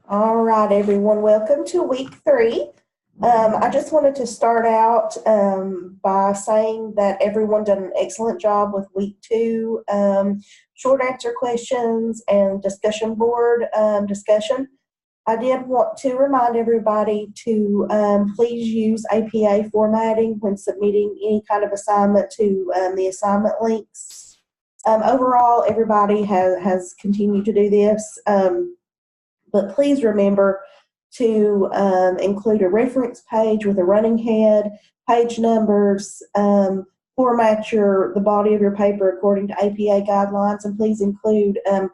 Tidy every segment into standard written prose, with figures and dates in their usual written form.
All right, everyone, welcome to week 3. I just wanted to start out by saying that everyone did an excellent job with week 2 short answer questions and discussion board discussion. I did want to remind everybody to please use APA formatting when submitting any kind of assignment to the assignment links. Overall, everybody has continued to do this. But please remember to include a reference page with a running head, page numbers, format the body of your paper according to APA guidelines, and please include a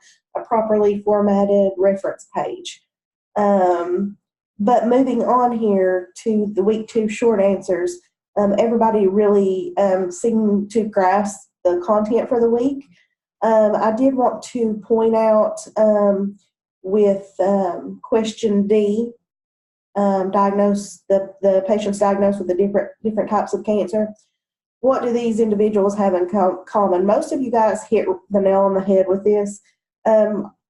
properly formatted reference page. But moving on here to the week 2 short answers, everybody really seemed to grasp the content for the week. I did want to point out with question D, the patient's diagnosed with the different types of cancer. What do these individuals have in common? Most of you guys hit the nail on the head with this.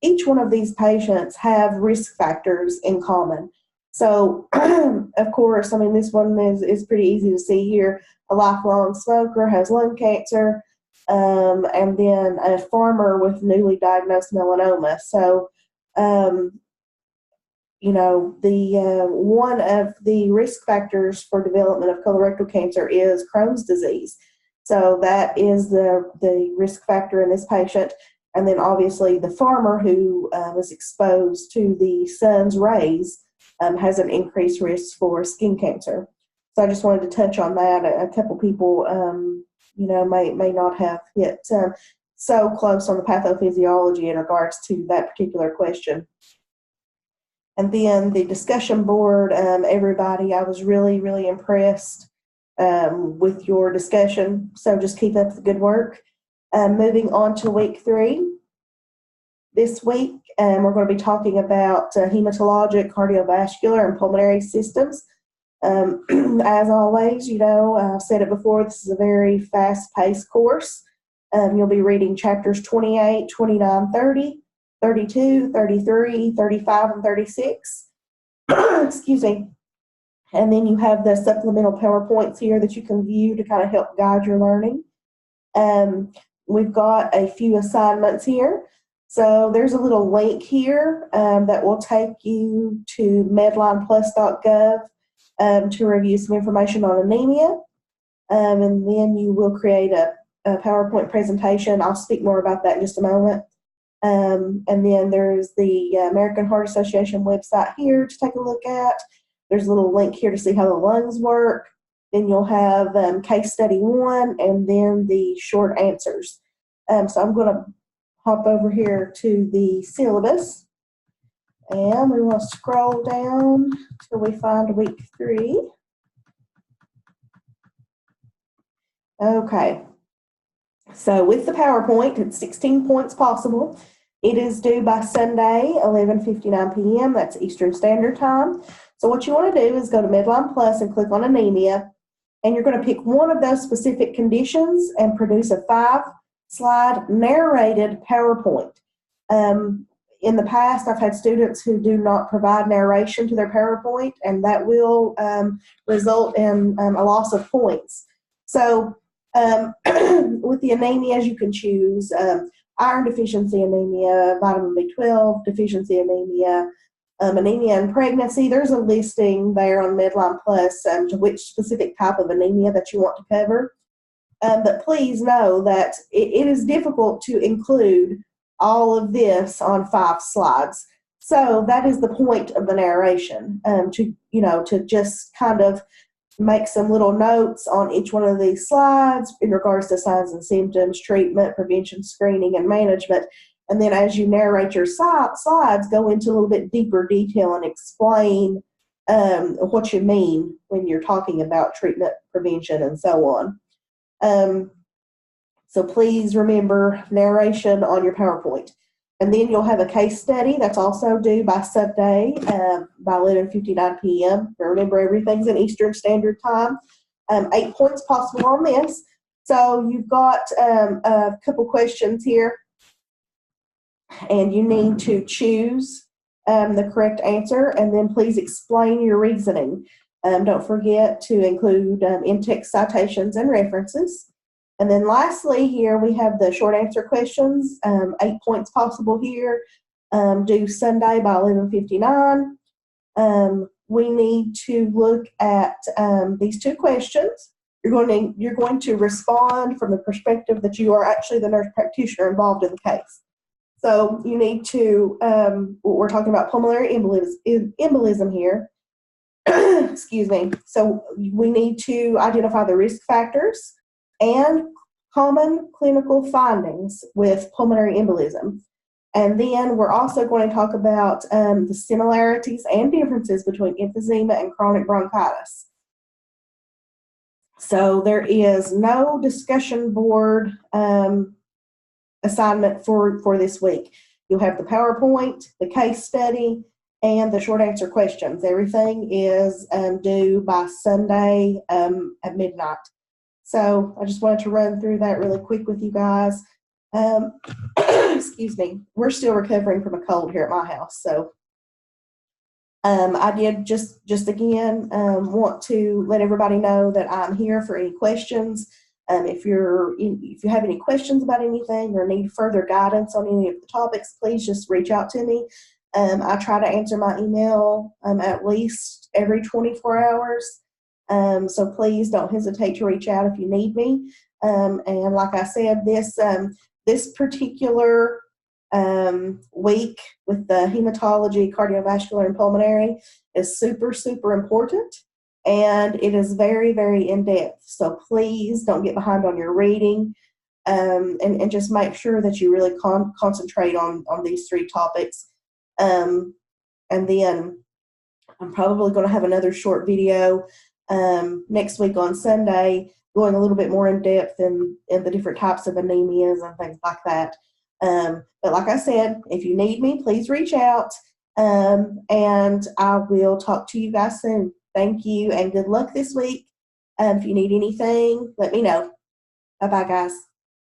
Each one of these patients have risk factors in common. So, of course, this one is pretty easy to see here. A lifelong smoker has lung cancer, and then a farmer with newly diagnosed melanoma. So, one of the risk factors for development of colorectal cancer is Crohn's disease. So that is the risk factor in this patient. And then obviously the farmer who was exposed to the sun's rays has an increased risk for skin cancer. So I just wanted to touch on that. A couple people, may not have hit so close on the pathophysiology in regards to that particular question. And then the discussion board, everybody, I was really, really impressed with your discussion. So just keep up the good work. Moving on to week 3. This week, we're going to be talking about hematologic, cardiovascular, and pulmonary systems. As always, I've said it before, this is a very fast-paced course. You'll be reading chapters 28, 29, 30, 32, 33, 35, and 36. Excuse me. And then you have the supplemental PowerPoints here that you can view to kind of help guide your learning. We've got a few assignments here. So there's a little link here that will take you to medlineplus.gov to review some information on anemia. And then you will create a PowerPoint presentation. I'll speak more about that in just a moment. And then there's the American Heart Association website here to take a look at. There's a little link here to see how the lungs work. Then you'll have case study 1 and then the short answers. So I'm going to hop over here to the syllabus. And we will scroll down till we find week 3. Okay. So with the PowerPoint, it's 16 points possible. It is due by Sunday, 11:59 p.m. That's Eastern Standard Time. So what you want to do is go to Medline Plus and click on anemia, and you're going to pick one of those specific conditions and produce a 5-slide narrated PowerPoint. In the past, I've had students who do not provide narration to their PowerPoint, and that will result in a loss of points. So with the anemias, you can choose iron deficiency anemia, vitamin B12 deficiency anemia, anemia in pregnancy. There's a listing there on Medline Plus to which specific type of anemia that you want to cover. But please know that it is difficult to include all of this on 5 slides. So that is the point of the narration, to just kind of make some little notes on each one of these slides in regards to signs and symptoms, treatment, prevention, screening, and management. And then as you narrate your slides, go into a little bit deeper detail and explain what you mean when you're talking about treatment, prevention, and so on. So please remember narration on your PowerPoint. And then you'll have a case study that's also due by Sunday by 11:59 p.m. Remember, everything's in Eastern Standard Time. 8 points possible on this. So you've got a couple questions here, and you need to choose the correct answer, and then please explain your reasoning. Don't forget to include in-text citations and references. And then lastly, here we have the short answer questions, 8 points possible here, due Sunday by 11:59. We need to look at these 2 questions. You're going to respond from the perspective that you are actually the nurse practitioner involved in the case. So you need to, we're talking about pulmonary embolism here. Excuse me. So we need to identify the risk factors and common clinical findings with pulmonary embolism. And then we're also going to talk about the similarities and differences between emphysema and chronic bronchitis. So there is no discussion board assignment for this week. You'll have the PowerPoint, the case study, and the short answer questions. Everything is due by Sunday at midnight. So I just wanted to run through that really quick with you guys. Excuse me. We're still recovering from a cold here at my house. So I did just again want to let everybody know that I'm here for any questions. If you have any questions about anything or need further guidance on any of the topics, please just reach out to me. I try to answer my email at least every 24 hours. So please don't hesitate to reach out if you need me. And like I said, this particular week with the hematology, cardiovascular, and pulmonary is super, super important. And it is very, very in-depth. So please don't get behind on your reading, and just make sure that you really concentrate on these 3 topics. And then I'm probably going to have another short video next week on Sunday, going a little bit more in depth in the different types of anemias and things like that. But like I said, if you need me, please reach out, and I will talk to you guys soon. Thank you, and good luck this week. If you need anything, let me know. Bye-bye, guys.